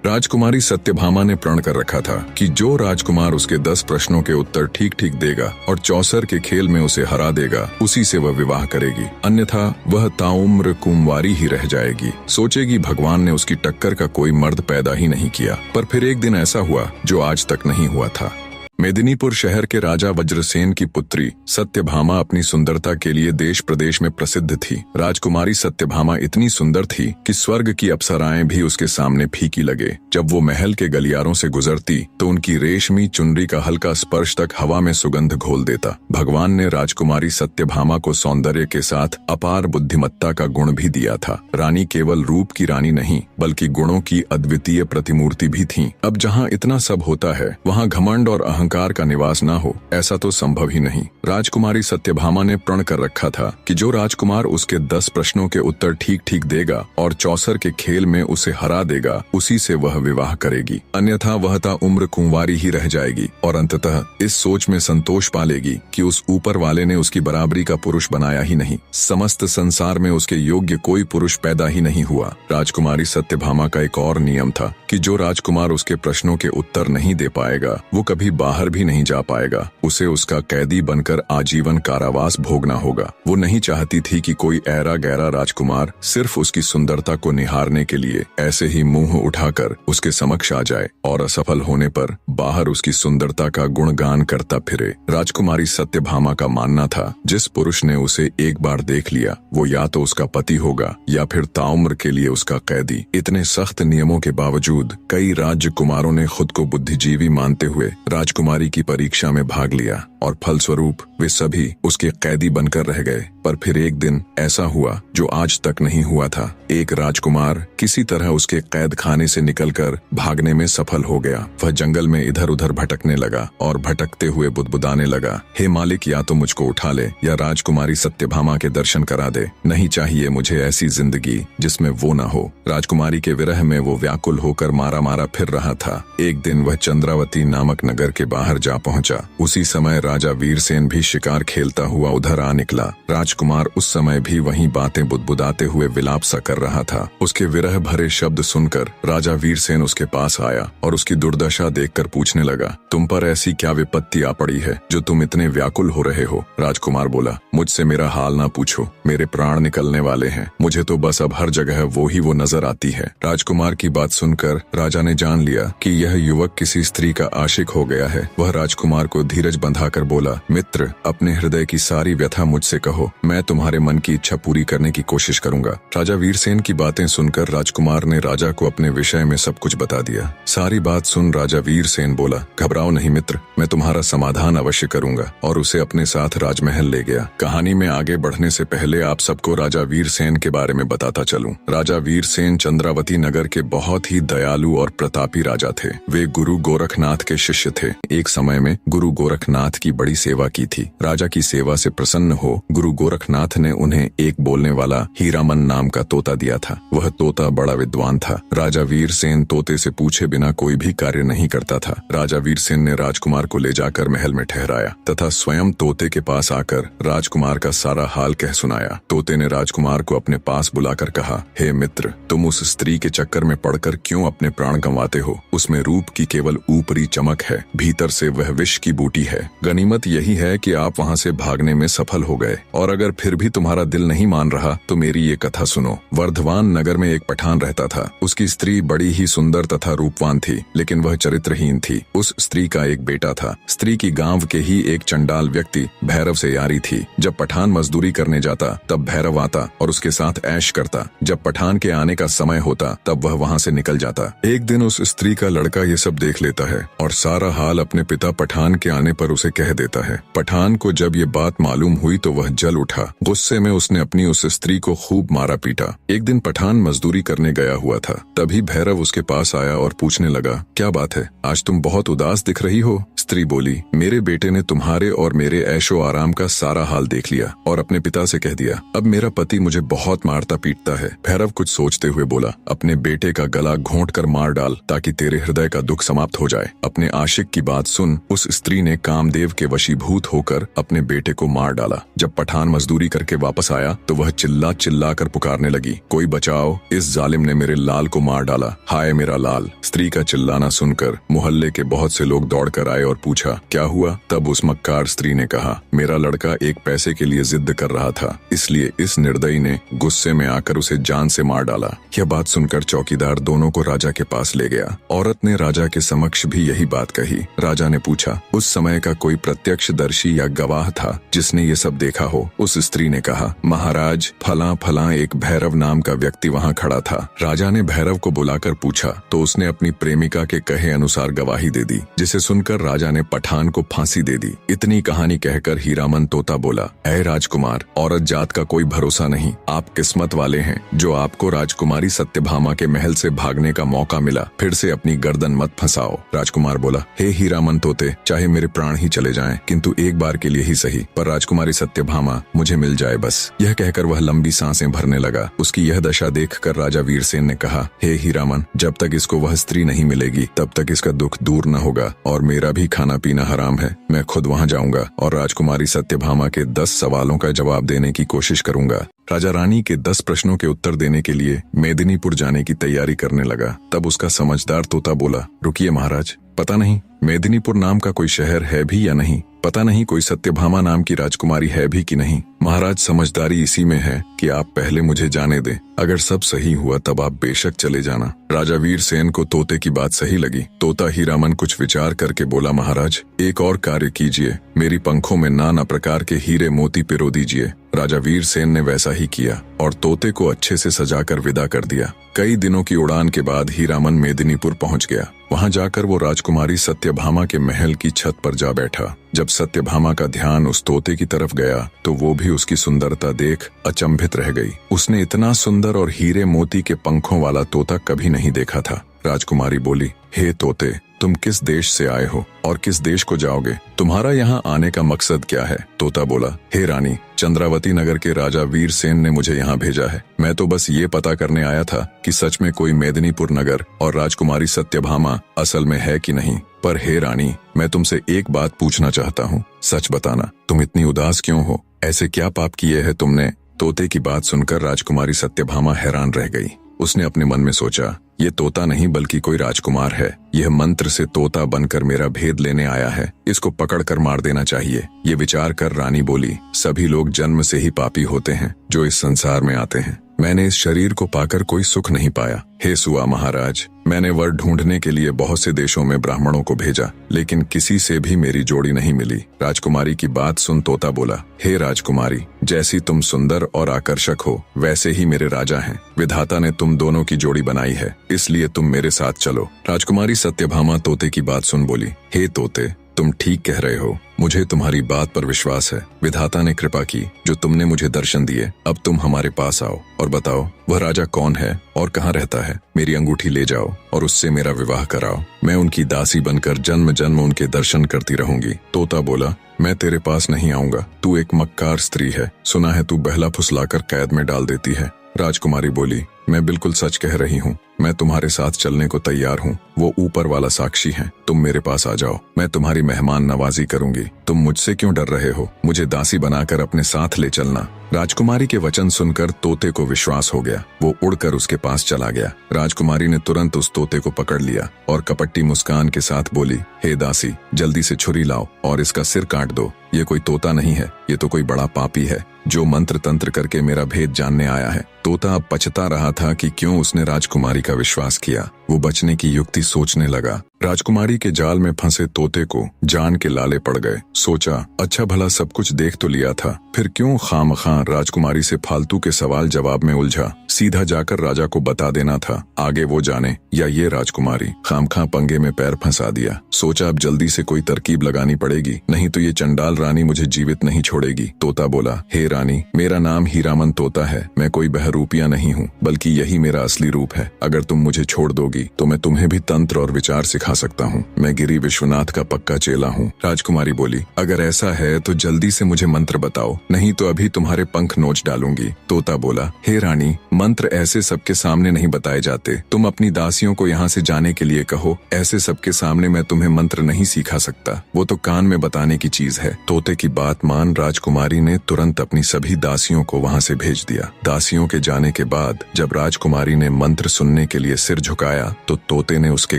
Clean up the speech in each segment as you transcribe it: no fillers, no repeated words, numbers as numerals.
राजकुमारी सत्यभामा ने प्रण कर रखा था कि जो राजकुमार उसके 10 प्रश्नों के उत्तर ठीक ठीक देगा और चौसर के खेल में उसे हरा देगा, उसी से वह विवाह करेगी, अन्यथा वह ताउम्र कुंवारी ही रह जाएगी। सोचेगी भगवान ने उसकी टक्कर का कोई मर्द पैदा ही नहीं किया। पर फिर एक दिन ऐसा हुआ जो आज तक नहीं हुआ था। मेदिनीपुर शहर के राजा वज्रसेन की पुत्री सत्यभामा अपनी सुंदरता के लिए देश प्रदेश में प्रसिद्ध थी। राजकुमारी सत्यभामा इतनी सुंदर थी कि स्वर्ग की अप्सराएं भी उसके सामने फीकी लगे। जब वो महल के गलियारों से गुजरती तो उनकी रेशमी चुनरी का हल्का स्पर्श तक हवा में सुगंध घोल देता। भगवान ने राजकुमारी सत्यभामा को सौंदर्य के साथ अपार बुद्धिमत्ता का गुण भी दिया था। रानी केवल रूप की रानी नहीं बल्कि गुणों की अद्वितीय प्रतिमूर्ति भी थी। अब जहाँ इतना सब होता है वहाँ घमंड और अहंकार का निवास ना हो, ऐसा तो संभव ही नहीं। राजकुमारी सत्यभामा ने प्रण कर रखा था कि जो राजकुमार उसके 10 प्रश्नों के उत्तर ठीक ठीक देगा और चौसर के खेल में उसे हरा देगा, उसी से वह विवाह करेगी, अन्यथा वह ताउम्र कुंवारी ही रह जाएगी। और अंततः इस सोच में संतोष पालेगी कि उस ऊपर वाले ने उसकी बराबरी का पुरुष बनाया ही नहीं, समस्त संसार में उसके योग्य कोई पुरुष पैदा ही नहीं हुआ। राजकुमारी सत्यभामा का एक और नियम था कि जो राजकुमार उसके प्रश्नों के उत्तर नहीं दे पाएगा वो कभी बाहर भी नहीं जा पाएगा, उसे उसका कैदी बनकर आजीवन कारावास भोगना होगा। वो नहीं चाहती थी कि कोई ऐरा गैरा राजकुमार सिर्फ उसकी सुंदरता को निहारने के लिए ऐसे ही मुंह उठाकर उसके समक्ष आ जाए और असफल होने पर बाहर उसकी सुंदरता का गुणगान करता फिरे। राजकुमारी सत्यभामा का मानना था जिस पुरुष ने उसे एक बार देख लिया वो या तो उसका पति होगा या फिर ताउम्र के लिए उसका कैदी। इतने सख्त नियमों के बावजूद कई राजकुमारों ने खुद को बुद्धिजीवी मानते हुए राजकुमारी की परीक्षा में भाग लिया और फलस्वरूप वे सभी उसके कैदी बनकर रह गए। पर फिर एक दिन ऐसा हुआ जो आज तक नहीं हुआ था। एक राजकुमार किसी तरह उसके कैद खाने से निकलकर भागने में सफल हो गया। वह जंगल में इधर उधर भटकने लगा और भटकते हुए बुदबुदाने लगा, हे मालिक, या तो मुझको उठा ले या राजकुमारी सत्यभामा के दर्शन करा दे। नहीं चाहिए मुझे ऐसी जिंदगी जिसमें वो न हो। राजकुमारी के विरह में वो व्याकुल होकर मारा मारा फिर रहा था। एक दिन वह चंद्रावती नामक नगर के बाहर जा पहुंचा। उसी समय राजा वीरसेन भी शिकार खेलता हुआ उधर आ निकला। राजकुमार उस समय भी वहीं बातें बुदबुदाते हुए विलाप सा कर रहा था। उसके विरह भरे शब्द सुनकर राजा वीरसेन उसके पास आया और उसकी दुर्दशा देखकर पूछने लगा, तुम पर ऐसी क्या विपत्ति आ पड़ी है जो तुम इतने व्याकुल हो रहे हो? राजकुमार बोला, मुझसे मेरा हाल ना पूछो, मेरे प्राण निकलने वाले हैं। मुझे तो बस अब हर जगह वो नजर आती है। राजकुमार की बात सुनकर राजा ने जान लिया कि यह युवक किसी स्त्री का आशिक हो गया है। वह राजकुमार को धीरज बंधाकर बोला, मित्र, अपने हृदय की सारी व्यथा मुझसे कहो, मैं तुम्हारे मन की इच्छा पूरी करने की कोशिश करूंगा। राजा वीरसेन की बातें सुनकर राजकुमार ने राजा को अपने विषय में सब कुछ बता दिया। सारी बात सुन राजा वीरसेन बोला, घबराओ नहीं मित्र, मैं तुम्हारा समाधान अवश्य करूंगा, और उसे अपने साथ राजमहल ले गया। कहानी में आगे बढ़ने से पहले आप सबको राजा वीरसेन के बारे में बताता चलूं। राजा वीरसेन चंद्रावती नगर के बहुत ही दयालु और प्रतापी राजा थे। वे गुरु गोरखनाथ के शिष्य थे। एक समय में गुरु गोरखनाथ की बड़ी सेवा की थी। राजा की सेवा से प्रसन्न हो गुरु गोरखनाथ ने उन्हें एक बोलने वाला हीरामन नाम का तोता दिया था। वह तोता बड़ा विद्वान था। राजा वीरसेन तोते से पूछे बिना कोई भी कार्य नहीं करता था। राजा वीरसेन ने राजकुमार को ले जाकर महल में ठहराया तथा स्वयं तोते के पास आकर राजकुमार का सारा हाल कह सुनाया। तोते ने राजकुमार को अपने पास बुलाकर कहा, हे मित्र, तुम उस स्त्री के चक्कर में पड़कर क्यों अपने प्राण गंवाते हो? उसमें रूप की केवल ऊपरी चमक है, भीतर से वह विष की बूटी है। गनीमत यही है कि आप वहाँ से भागने में सफल हो गए, और अगर फिर भी तुम्हारा दिल नहीं मान रहा तो मेरी ये कथा सुनो। वर्धमान नगर में एक पठान रहता था। उसकी स्त्री बड़ी ही सुंदर तथा रूपवान थी, लेकिन वह चरित्रहीन थी। उस स्त्री का एक बेटा था। स्त्री की गांव के ही एक चंडाल व्यक्ति भैरव से यारी थी। जब पठान मजदूरी करने जाता तब भैरव आता और उसके साथ ऐश करता। जब पठान के आने का समय होता तब वह वहाँ से निकल जाता। एक दिन उस स्त्री का लड़का ये सब देख लेता है और सारा हाल अपने पिता पठान के आने पर उसे कह देता है। पठान को जब ये बात मालूम हुई तो वह जल उठा। गुस्से में उसने अपनी उस स्त्री को खूब मारा पीटा। एक दिन पठान मजदूरी करने गया हुआ था। तभी भैरव उसके पास आया और पूछने लगा, क्या बात है, आज तुम बहुत उदास दिख रही हो? स्त्री बोली, मेरे बेटे ने तुम्हारे और मेरे ऐशो आराम का सारा हाल देख लिया और अपने पिता से कह दिया, अब मेरा पति मुझे बहुत मारता पीटता है। भैरव कुछ सोचते हुए बोला, अपने बेटे का गला घोंट कर मार डाल ताकि तेरे हृदय का दुख समाप्त हो जाए। अपने आशिक की बात सुन उस स्त्री ने कामदेव के वशीभूत होकर अपने बेटे को मार डाला। जब पठान मजदूरी करके वापस आया तो वह चिल्ला चिल्ला कर पुकारने लगी, कोई बचाओ, इस जालिम ने मेरे लाल को मार डाला, हाय मेरा लाल। स्त्री का चिल्लाना सुनकर मोहल्ले के बहुत से लोग दौड़कर आए और पूछा, क्या हुआ? तब उस मक्कार स्त्री ने कहा, मेरा लड़का एक पैसे के लिए जिद कर रहा था, इसलिए इस निर्दयी ने गुस्से में आकर उसे जान से मार डाला। यह बात सुनकर चौकीदार दोनों को राजा के पास ले गया। औरत ने राजा के समक्ष भी यही बात कही। राजा ने पूछा, उस समय का कोई प्रत्यक्षदर्शी या गवाह था जिसने ये सब देखा हो? उस स्त्री ने कहा, महाराज, फला फला एक भैरव नाम का व्यक्ति वहाँ खड़ा था। राजा ने भैरव को बुलाकर पूछा तो उसने अपनी प्रेमिका के कहे अनुसार गवाही दे दी, जिसे सुनकर राजा ने पठान को फांसी दे दी। इतनी कहानी कहकर हीरामन तोता बोला, ऐ राजकुमार, औरत जात का कोई भरोसा नहीं, आप किस्मत वाले हैं जो आपको राजकुमारी सत्यभामा के महल से भागने का मौका मिला। फिर से अपनी गर्दन मत फंसाओ। राजकुमार बोला, हे हीरामन तोते, चाहे मेरे प्राण ही चले जाएं, किंतु एक बार के लिए ही सही, पर राजकुमारी सत्यभामा मुझे मिल जाए बस। यह कहकर वह लंबी सांसें भरने लगा। उसकी यह दशा देखकर राजा वीरसेन ने कहा, हे हीरामन, जब तक इसको वह स्त्री नहीं मिलेगी तब तक इसका दुख दूर न होगा और मेरा भी खाना पीना हराम है। मैं खुद वहाँ जाऊंगा और राजकुमारी सत्यभामा के 10 सवालों का जवाब देने की कोशिश करूंगा। राजा रानी के 10 प्रश्नों के उत्तर देने के लिए मेदिनीपुर जाने की तैयारी करने लगा। तब उसका समझदार तोता बोला, रुकिए महाराज, पता नहीं मेदिनीपुर नाम का कोई शहर है भी या नहीं, पता नहीं कोई सत्यभामा नाम की राजकुमारी है भी कि नहीं। महाराज, समझदारी इसी में है कि आप पहले मुझे जाने दें, अगर सब सही हुआ तब आप बेशक चले जाना। राजा वीरसेन को तोते की बात सही लगी। तोता हीरामन कुछ विचार करके बोला, महाराज, एक और कार्य कीजिए, मेरी पंखों में नाना प्रकार के हीरे मोती पिरो दीजिए। राजा वीरसेन ने वैसा ही किया और तोते को अच्छे से सजाकर विदा कर दिया। कई दिनों की उड़ान के बाद हीरामन मेदिनीपुर पहुंच गया। वहां जाकर वो राजकुमारी सत्यभामा के महल की छत पर जा बैठा। जब सत्यभामा का ध्यान उस तोते की तरफ गया तो वो भी उसकी सुंदरता देख अचंभित रह गई। उसने इतना सुंदर और हीरे मोती के पंखों वाला तोता कभी नहीं देखा था। राजकुमारी बोली, हे तोते, तुम किस देश से आए हो और किस देश को जाओगे? तुम्हारा यहाँ आने का मकसद क्या है? तोता बोला, हे रानी, चंद्रावती नगर के राजा वीरसेन ने मुझे यहाँ भेजा है। मैं तो बस ये पता करने आया था कि सच में कोई मेदिनीपुर नगर और राजकुमारी सत्यभामा असल में है कि नहीं। पर हे रानी, मैं तुमसे एक बात पूछना चाहता हूँ, सच बताना, तुम इतनी उदास क्यों हो? ऐसे क्या पाप किए हैं तुमने? तोते की बात सुनकर राजकुमारी सत्यभामा हैरान रह गई। उसने अपने मन में सोचा, ये तोता नहीं बल्कि कोई राजकुमार है। यह मंत्र से तोता बनकर मेरा भेद लेने आया है, इसको पकड़कर मार देना चाहिए। ये विचार कर रानी बोली, सभी लोग जन्म से ही पापी होते हैं जो इस संसार में आते हैं। मैंने इस शरीर को पाकर कोई सुख नहीं पाया। हे सुआ महाराज, मैंने वर ढूंढने के लिए बहुत से देशों में ब्राह्मणों को भेजा, लेकिन किसी से भी मेरी जोड़ी नहीं मिली। राजकुमारी की बात सुन तोता बोला, हे राजकुमारी, जैसी तुम सुंदर और आकर्षक हो वैसे ही मेरे राजा हैं। विधाता ने तुम दोनों की जोड़ी बनाई है, इसलिए तुम मेरे साथ चलो। राजकुमारी सत्यभामा तोते की बात सुन बोली, हे तोते, तुम ठीक कह रहे हो, मुझे तुम्हारी बात पर विश्वास है। विधाता ने कृपा की जो तुमने मुझे दर्शन दिए। अब तुम हमारे पास आओ और बताओ वह राजा कौन है और कहाँ रहता है। मेरी अंगूठी ले जाओ और उससे मेरा विवाह कराओ। मैं उनकी दासी बनकर जन्म जन्म उनके दर्शन करती रहूंगी। तोता बोला, मैं तेरे पास नहीं आऊंगा, तू एक मक्कार स्त्री है, सुना है तू बहला फुसलाकर कैद में डाल देती है। राजकुमारी बोली, मैं बिल्कुल सच कह रही हूँ, मैं तुम्हारे साथ चलने को तैयार हूँ, वो ऊपर वाला साक्षी है। तुम मेरे पास आ जाओ, मैं तुम्हारी मेहमान नवाजी करूंगी। तुम मुझसे क्यों डर रहे हो? मुझे दासी बनाकर अपने साथ ले चलना। राजकुमारी के वचन सुनकर तोते को विश्वास हो गया। वो उड़कर उसके पास चला गया। राजकुमारी ने तुरंत उस तोते को पकड़ लिया और कपट्टी मुस्कान के साथ बोली, हे दासी, जल्दी से छुरी लाओ और इसका सिर काट दो। ये कोई तोता नहीं है, ये तो कोई बड़ा पापी है जो मंत्र तंत्र करके मेरा भेद जानने आया है। तोता अब पछता रहा था कि क्यों उसने राजकुमारी का विश्वास किया। वो बचने की युक्ति सोचने लगा। राजकुमारी के जाल में फंसे तोते को जान के लाले पड़ गए। सोचा, अच्छा भला सब कुछ देख तो लिया था, फिर क्यों खामखां राजकुमारी से फालतू के सवाल जवाब में उलझा। सीधा जाकर राजा को बता देना था, आगे वो जाने या ये राजकुमारी। खामखां पंगे में पैर फंसा दिया। सोचा अब जल्दी से कोई तरकीब लगानी पड़ेगी, नहीं तो ये चंडाल रानी मुझे जीवित नहीं छोड़ेगी। तोता बोला, हे रानी, मेरा नाम हीरामन तोता है, मैं कोई बहरूपिया नहीं हूँ, बल्कि यही मेरा असली रूप है। अगर तुम मुझे छोड़ दोगी तो मैं तुम्हें भी तंत्र और विचार सिखा सिखा सकता हूँ। मैं गिरी विश्वनाथ का पक्का चेला हूँ। राजकुमारी बोली, अगर ऐसा है तो जल्दी से मुझे मंत्र बताओ, नहीं तो अभी तुम्हारे पंख नोच डालूंगी। तोता बोला, हे रानी, मंत्र ऐसे सबके सामने नहीं बताए जाते। तुम अपनी दासियों को यहाँ से जाने के लिए कहो। ऐसे सबके सामने मैं तुम्हें मंत्र नहीं सिखा सकता, वो तो कान में बताने की चीज है। तोते की बात मान राजकुमारी ने तुरंत अपनी सभी दासियों को वहाँ से भेज दिया। दासियों के जाने के बाद जब राजकुमारी ने मंत्र सुनने के लिए सिर झुकाया तो तोते ने उसके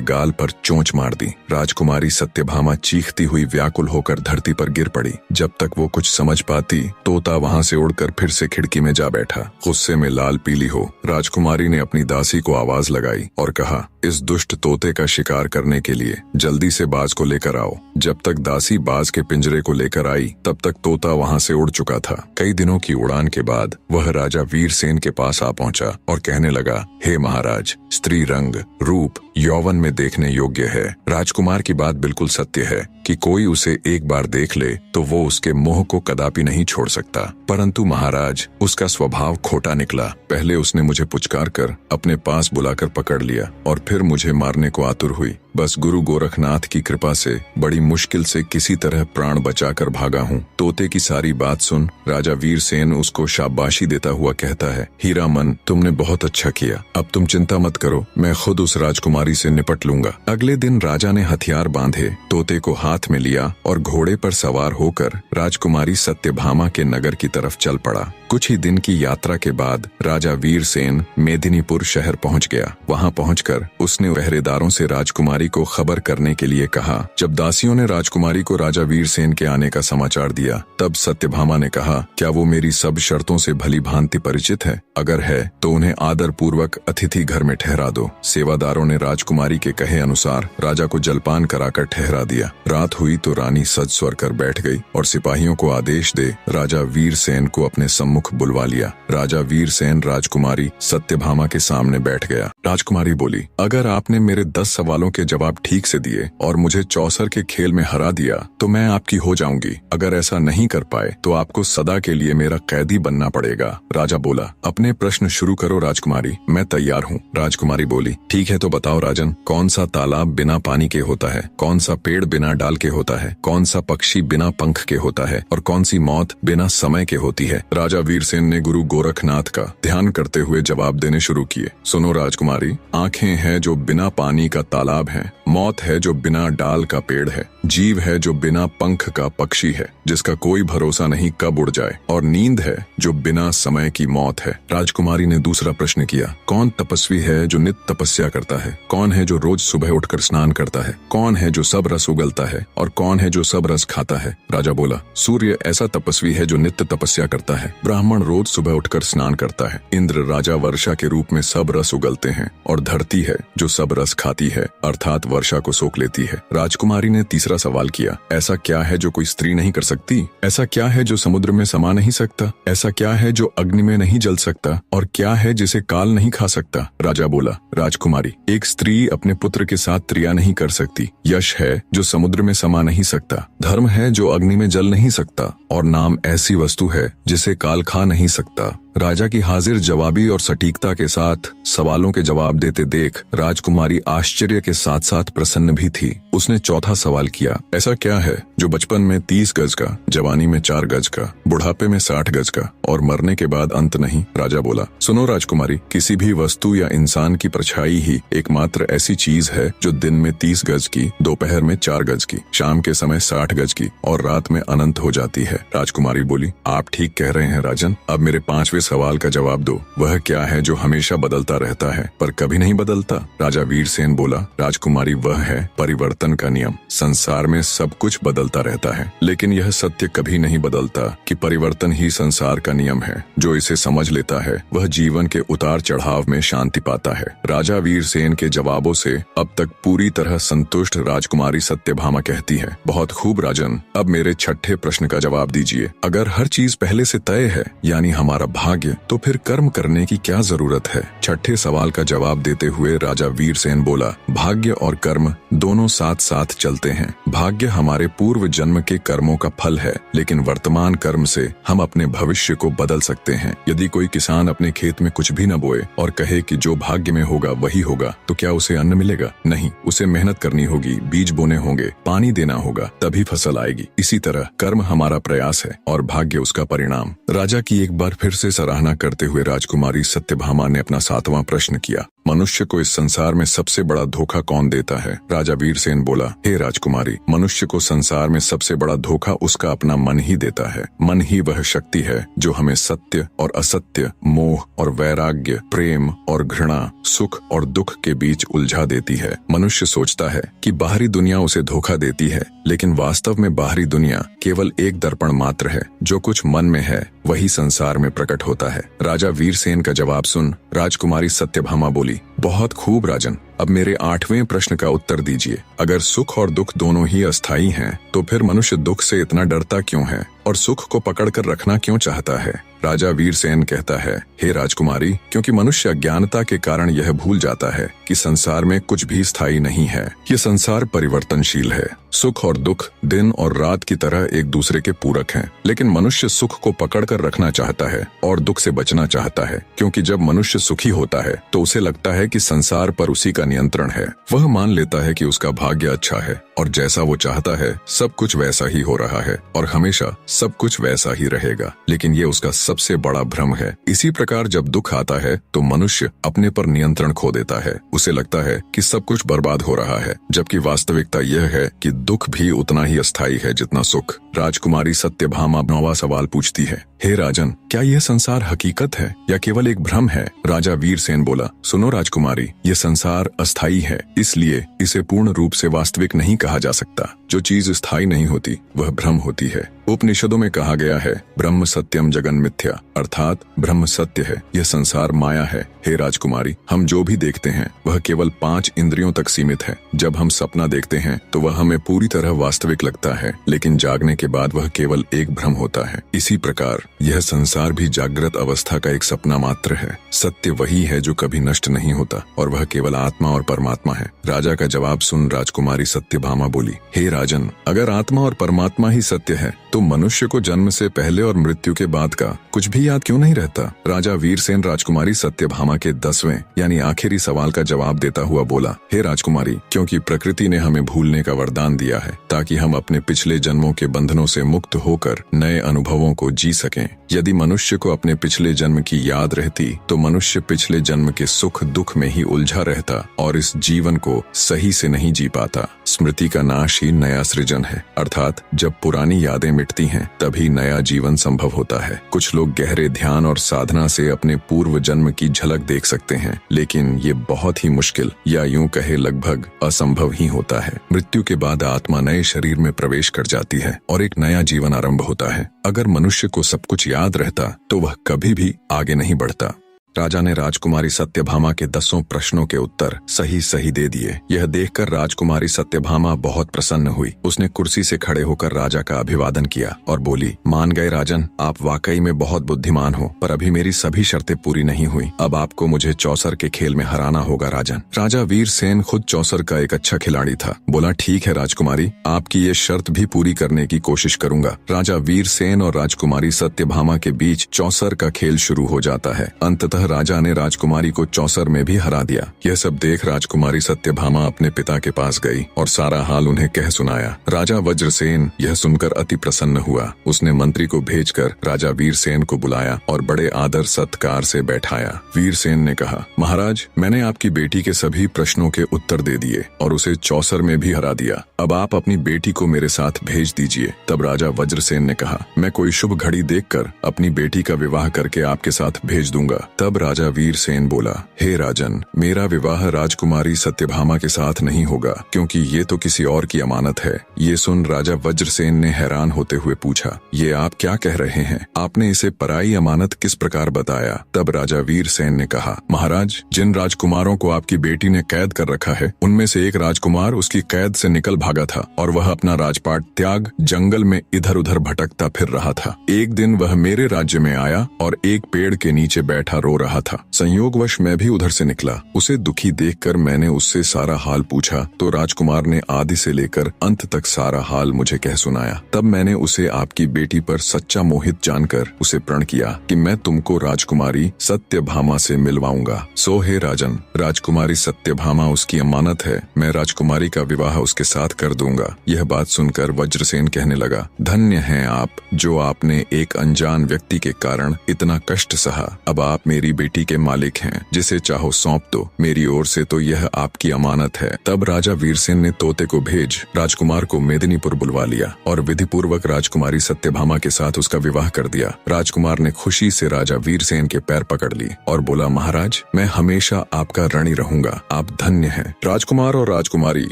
गाल पर चोंच मार दी। राजकुमारी सत्यभामा चीखती हुई व्याकुल होकर धरती पर गिर पड़ी। जब तक वो कुछ समझ पाती, तोता वहाँ से उड़कर फिर से खिड़की में जा बैठा। गुस्से में लाल पीली हो राजकुमारी ने अपनी दासी को आवाज लगाई और कहा, इस दुष्ट तोते का शिकार करने के लिए जल्दी से बाज को लेकर आओ। जब तक दासी बाज के पिंजरे को लेकर आई तब तक तोता वहाँ से उड़ चुका था। कई दिनों की उड़ान के बाद वह राजा वीरसेन के पास आ पहुंचा और कहने लगा, हे महाराज, स्त्री रंग, रूप, यौवन में देखने योग्य है। राजकुमार की बात बिल्कुल सत्य है कि कोई उसे एक बार देख ले तो वो उसके मोह को कदापि नहीं छोड़ सकता। परंतु महाराज, उसका स्वभाव खोटा निकला। पहले उसने मुझे पुचकार कर अपने पास बुलाकर पकड़ लिया और फिर मुझे मारने को आतुर हुई। बस गुरु गोरखनाथ की कृपा से बड़ी मुश्किल से किसी तरह प्राण बचाकर भागा हूँ। तोते की सारी बात सुन राजा वीरसेन उसको शाबाशी देता हुआ कहता है, हीरामन, तुमने बहुत अच्छा किया। अब तुम चिंता मत करो, मैं खुद उस राजकुमारी से निपट लूंगा। अगले दिन राजा ने हथियार बांधे, तोते को हाथ में लिया और घोड़े पर सवार होकर राजकुमारी सत्यभामा के नगर की तरफ चल पड़ा। कुछ ही दिन की यात्रा के बाद राजा वीरसेन मेदिनीपुर शहर पहुंच गया। वहां पहुंचकर उसने पहरेदारों से राजकुमारी को खबर करने के लिए कहा। जब दासियों ने राजकुमारी को राजा वीरसेन के आने का समाचार दिया तब सत्यभामा ने कहा, क्या वो मेरी सब शर्तों से भली भांति परिचित है? अगर है तो उन्हें आदर पूर्वक अतिथि घर में ठहरा दो। सेवादारों ने राजकुमारी के कहे अनुसार राजा को जलपान कराकर ठहरा दिया। रात हुई तो रानी सज स्वर कर बैठ गई और सिपाहियों को आदेश दे राजा वीरसेन को अपने सम्मुख बुलवा लिया। राजा वीरसेन राजकुमारी सत्यभामा के सामने बैठ गया। राजकुमारी बोली, अगर आपने मेरे 10 सवालों के जवाब ठीक से दिए और मुझे चौसर के खेल में हरा दिया तो मैं आपकी हो जाऊंगी। अगर ऐसा नहीं कर पाए तो आपको सदा के लिए मेरा कैदी बनना पड़ेगा। राजा बोला, अपने प्रश्न शुरू करो राजकुमारी, मैं तैयार हूँ। राजकुमारी बोली, ठीक है तो बताओ राजन, कौन सा तालाब बिना पानी के होता है? कौन सा पेड़ बिना डाल के होता है? कौन सा पक्षी बिना पंख के होता है? और कौन सी मौत बिना समय के होती है? राजा वीरसेन ने गुरु गोरखनाथ का ध्यान करते हुए जवाब देने शुरू किए। सुनो राजकुमारी, आंखें हैं जो बिना पानी का तालाब है, मौत है जो बिना डाल का पेड़ है, जीव है जो बिना पंख का पक्षी है जिसका कोई भरोसा नहीं कब उड़ जाए, और नींद है जो बिना समय की मौत है। राजकुमारी ने दूसरा प्रश्न किया, कौन तपस्वी है जो नित्य तपस्या करता है? कौन है जो रोज सुबह उठकर स्नान करता है? कौन है जो सब रस उगलता है और कौन है जो सब रस खाता है? राजा बोला, सूर्य ऐसा तपस्वी है जो नित्य तपस्या करता है। ब्राह्मण रोज सुबह उठकर स्नान करता है। इंद्र राजा वर्षा के रूप में सब रस उगलते हैं और धरती है जो सब रस खाती है अर्थात वर्षा को सोख लेती है। राजकुमारी ने तीसरा सवाल किया, ऐसा क्या है जो कोई स्त्री नहीं कर सकती? ऐसा क्या है जो समुद्र में समा नहीं सकता? ऐसा क्या है जो अग्नि में नहीं जल सकता? और क्या है जिसे काल नहीं खा सकता? राजा बोला, राजकुमारी, एक स्त्री अपने पुत्र के साथ क्रिया नहीं कर सकती। यश है जो समुद्र में समा नहीं सकता। धर्म है जो अग्नि में जल नहीं सकता। और नाम ऐसी वस्तु है जिसे काल खा नहीं सकता। राजा की हाजिर जवाबी और सटीकता के साथ सवालों के जवाब देते देख राजकुमारी आश्चर्य के साथ साथ प्रसन्न भी थी। उसने चौथा सवाल किया, ऐसा क्या है जो बचपन में 30 गज का, जवानी में 4 गज का, बुढ़ापे में 60 गज का और मरने के बाद अंत नहीं? राजा बोला, सुनो राजकुमारी, किसी भी वस्तु या इंसान की परछाई ही एकमात्र ऐसी चीज है जो दिन में 30 गज की, दोपहर में 4 गज की, शाम के समय 60 गज की और रात में अनंत हो जाती है। राजकुमारी बोली, आप ठीक कह रहे हैं राजन। अब मेरे 5वें सवाल का जवाब दो, वह क्या है जो हमेशा बदलता रहता है पर कभी नहीं बदलता? राजा वीरसेन बोला, राजकुमारी, वह है परिवर्तन का नियम। संसार में सब कुछ बदलता रहता है लेकिन यह सत्य कभी नहीं बदलता कि परिवर्तन ही संसार का नियम है। जो इसे समझ लेता है वह जीवन के उतार चढ़ाव में शांति पाता है। राजा वीरसेन के जवाबों से अब तक पूरी तरह संतुष्ट राजकुमारी सत्यभामा कहती है, बहुत खूब राजन, अब मेरे 6ठे प्रश्न का जवाब दीजिए। अगर हर चीज पहले से तय है यानी हमारा भाग्य, तो फिर कर्म करने की क्या जरूरत है? 6ठे सवाल का जवाब देते हुए राजा वीरसेन बोला, भाग्य और कर्म दोनों साथ साथ चलते हैं। भाग्य हमारे पूर्व जन्म के कर्मों का फल है, लेकिन वर्तमान कर्म से हम अपने भविष्य को बदल सकते हैं। यदि कोई किसान अपने खेत में कुछ भी न बोए और कहे कि जो भाग्य में होगा वही होगा, तो क्या उसे अन्न मिलेगा? नहीं, उसे मेहनत करनी होगी, बीज बोने होंगे, पानी देना होगा, तभी फसल आएगी। इसी तरह कर्म हमारा प्रयास है और भाग्य उसका परिणाम। राजा की एक बार फिर से सराहना करते हुए राजकुमारी सत्यभामा ने अपना 7वां प्रश्न किया, मनुष्य को इस संसार में सबसे बड़ा धोखा कौन देता है? राजा वीरसेन बोला, हे राजकुमारी, मनुष्य को संसार में सबसे बड़ा धोखा उसका अपना मन ही देता है। मन ही वह शक्ति है जो हमें सत्य और असत्य, मोह और वैराग्य, प्रेम और घृणा, सुख और दुख के बीच उलझा देती है। मनुष्य सोचता है कि बाहरी दुनिया उसे धोखा देती है, लेकिन वास्तव में बाहरी दुनिया केवल एक दर्पण मात्र है। जो कुछ मन में है वही संसार में प्रकट होता है। राजा वीरसेन का जवाब सुन राजकुमारी सत्यभामा बोली, बहुत खूब राजन, अब मेरे 8वें प्रश्न का उत्तर दीजिए। अगर सुख और दुख दोनों ही अस्थायी हैं, तो फिर मनुष्य दुख से इतना डरता क्यों है और सुख को पकड़कर रखना क्यों चाहता है? राजा वीरसेन कहता है, हे राजकुमारी, क्योंकि मनुष्य अज्ञानता के कारण यह भूल जाता है कि संसार में कुछ भी स्थायी नहीं है। ये संसार परिवर्तनशील है। सुख और दुख दिन और रात की तरह एक दूसरे के पूरक हैं, लेकिन मनुष्य सुख को पकड़कर रखना चाहता है और दुख से बचना चाहता है, क्योंकि जब मनुष्य सुखी होता है तो उसे लगता है कि संसार पर उसी का नियंत्रण है। वह मान लेता है कि उसका भाग्य अच्छा है और जैसा वो चाहता है सब कुछ वैसा ही हो रहा है और हमेशा सब कुछ वैसा ही रहेगा, लेकिन ये उसका सबसे बड़ा भ्रम है। इसी प्रकार जब दुख आता है तो मनुष्य अपने पर नियंत्रण खो देता है। उसे लगता है कि सब कुछ बर्बाद हो रहा है, जबकि वास्तविकता यह है कि दुख भी उतना ही अस्थायी है जितना सुख। राजकुमारी सत्यभामा 9वां सवाल पूछती है, हे राजन, क्या यह संसार हकीकत है या केवल एक भ्रम है? राजा वीरसेन बोला, सुनो राजकुमारी, यह संसार अस्थायी है, इसलिए इसे पूर्ण रूप से वास्तविक नहीं कहा जा सकता। जो चीज स्थायी नहीं होती वह भ्रम होती है। उपनिषदों में कहा गया है, ब्रह्म सत्यम जगन मिथ्या, अर्थात ब्रह्म सत्य है, यह संसार माया है। हे राजकुमारी, हम जो भी देखते हैं वह केवल 5 इंद्रियों तक सीमित है। जब हम सपना देखते हैं तो वह हमें पूरी तरह वास्तविक लगता है, लेकिन जागने के बाद वह केवल एक भ्रम होता है। इसी प्रकार यह संसार भी जागृत अवस्था का एक सपना मात्र है। सत्य वही है जो कभी नष्ट नहीं होता और वह केवल आत्मा और परमात्मा है। राजा का जवाब सुन राजकुमारी सत्यभामा बोली, हे राजन, अगर आत्मा और परमात्मा ही सत्य है तो मनुष्य को जन्म से पहले और मृत्यु के बाद का कुछ भी याद क्यों नहीं रहता? राजा वीरसेन राजकुमारी सत्यभामा के 10वें यानी आखिरी सवाल का जवाब देता हुआ बोला, हे राजकुमारी, क्योंकि प्रकृति ने हमें भूलने का वरदान दिया है ताकि हम अपने पिछले जन्मों के बंधनों से मुक्त होकर नए अनुभवों को जी सकें। यदि मनुष्य को अपने पिछले जन्म की याद रहती तो मनुष्य पिछले जन्म के सुख दुख में ही उलझा रहता और इस जीवन को सही से नहीं जी पाता। स्मृति का नाश ही नया सृजन है, अर्थात जब पुरानी यादें मिटती हैं तभी नया जीवन संभव होता है। कुछ लोग गहरे ध्यान और साधना से अपने पूर्व जन्म की झलक देख सकते हैं, लेकिन ये बहुत ही मुश्किल या यूं कहे लगभग असंभव ही होता है। मृत्यु के बाद आत्मा नए शरीर में प्रवेश कर जाती है और एक नया जीवन आरंभ होता है। अगर मनुष्य को सब कुछ याद रहता तो वह कभी भी आगे नहीं बढ़ता। राजा ने राजकुमारी सत्यभामा के 10 प्रश्नों के उत्तर सही सही दे दिए। यह देखकर राजकुमारी सत्यभामा बहुत प्रसन्न हुई। उसने कुर्सी से खड़े होकर राजा का अभिवादन किया और बोली, मान गए राजन, आप वाकई में बहुत बुद्धिमान हो, पर अभी मेरी सभी शर्तें पूरी नहीं हुई। अब आपको मुझे चौसर के खेल में हराना होगा राजन। राजा वीरसेन खुद चौसर का एक अच्छा खिलाड़ी था। बोला, ठीक है राजकुमारी, आपकी ये शर्त भी पूरी करने की कोशिश करूंगा। राजा वीरसेन और राजकुमारी सत्यभामा के बीच चौसर का खेल शुरू हो जाता है। अंततः राजा ने राजकुमारी को चौसर में भी हरा दिया। यह सब देख राजकुमारी सत्यभामा अपने पिता के पास गई और सारा हाल उन्हें कह सुनाया। राजा वज्रसेन यह सुनकर अति प्रसन्न हुआ। उसने मंत्री को भेजकर राजा वीरसेन को बुलाया और बड़े आदर सत्कार से बैठाया। वीरसेन ने कहा, महाराज, मैंने आपकी बेटी के सभी प्रश्नों के उत्तर दे दिए और उसे चौसर में भी हरा दिया। अब आप अपनी बेटी को मेरे साथ भेज दीजिए। तब राजा वज्रसेन ने कहा, मैं कोई शुभ घड़ी देखकर अपनी बेटी का विवाह करके आपके साथ भेज दूंगा। तब राजा वीरसेन बोला, हे राजन, मेरा विवाह राजकुमारी सत्यभामा के साथ नहीं होगा, क्योंकि ये तो किसी और की अमानत है। ये सुन राजा वज्रसेन ने हैरान होते हुए पूछा, ये आप क्या कह रहे हैं? आपने इसे पराई अमानत किस प्रकार बताया? तब राजा वीरसेन ने कहा, महाराज, जिन राजकुमारों को आपकी बेटी ने कैद कर रखा है, उनमें से एक राजकुमार उसकी कैद से निकल भागा था और वह अपना राजपाट त्याग जंगल में इधर उधर भटकता फिर रहा था। एक दिन वह मेरे राज्य में आया और एक पेड़ के नीचे बैठा रो रहा था। संयोगवश मैं भी उधर से निकला। उसे दुखी देखकर मैंने उससे सारा हाल पूछा तो राजकुमार ने आदि से लेकर अंत तक सारा हाल मुझे कह सुनाया। तब मैंने उसे आपकी बेटी पर सच्चा मोहित जानकर उसे प्रण किया कि मैं तुमको राजकुमारी सत्यभामा से मिलवाऊंगा। सो हे राजन, राजकुमारी सत्यभामा उसकी अमानत है। मैं राजकुमारी का विवाह उसके साथ कर दूंगा। यह बात सुनकर वज्रसेन कहने लगा, धन्य हैं आप जो आपने एक अनजान व्यक्ति के कारण इतना कष्ट सहा। अब आप मेरी बेटी के मालिक हैं, जिसे चाहो सौंप दो। मेरी ओर से तो यह आपकी अमानत है। तब राजा वीरसेन ने तोते को भेज राजकुमार को मेदिनीपुर बुलवा लिया और विधि पूर्वक राजकुमारी सत्यभामा के साथ उसका विवाह कर दिया। राजकुमार ने खुशी से राजा वीरसेन के पैर पकड़ ली और बोला, महाराज मैं हमेशा आपका ऋणी रहूंगा, आप धन्य हैं। राजकुमार और राजकुमारी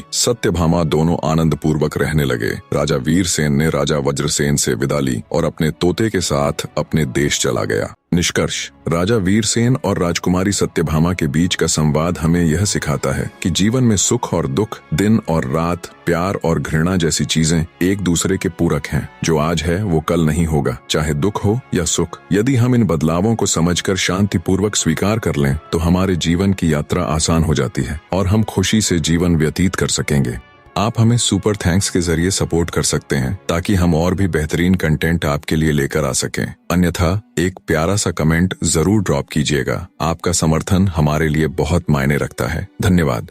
सत्यभामा दोनों आनंद पूर्वक रहने लगे। राजा वीरसेन ने राजा वज्रसेन से विदा ली और अपने तोते के साथ अपने देश चला गया। निष्कर्ष, राजा वीरसेन और राजकुमारी सत्यभामा के बीच का संवाद हमें यह सिखाता है कि जीवन में सुख और दुख, दिन और रात, प्यार और घृणा जैसी चीजें एक दूसरे के पूरक हैं। जो आज है वो कल नहीं होगा, चाहे दुख हो या सुख। यदि हम इन बदलावों को समझकर शांतिपूर्वक स्वीकार कर लें तो हमारे जीवन की यात्रा आसान हो जाती है और हम खुशी से जीवन व्यतीत कर सकेंगे। आप हमें सुपर थैंक्स के जरिए सपोर्ट कर सकते हैं ताकि हम और भी बेहतरीन कंटेंट आपके लिए लेकर आ सकें। अन्यथा एक प्यारा सा कमेंट जरूर ड्रॉप कीजिएगा। आपका समर्थन हमारे लिए बहुत मायने रखता है। धन्यवाद।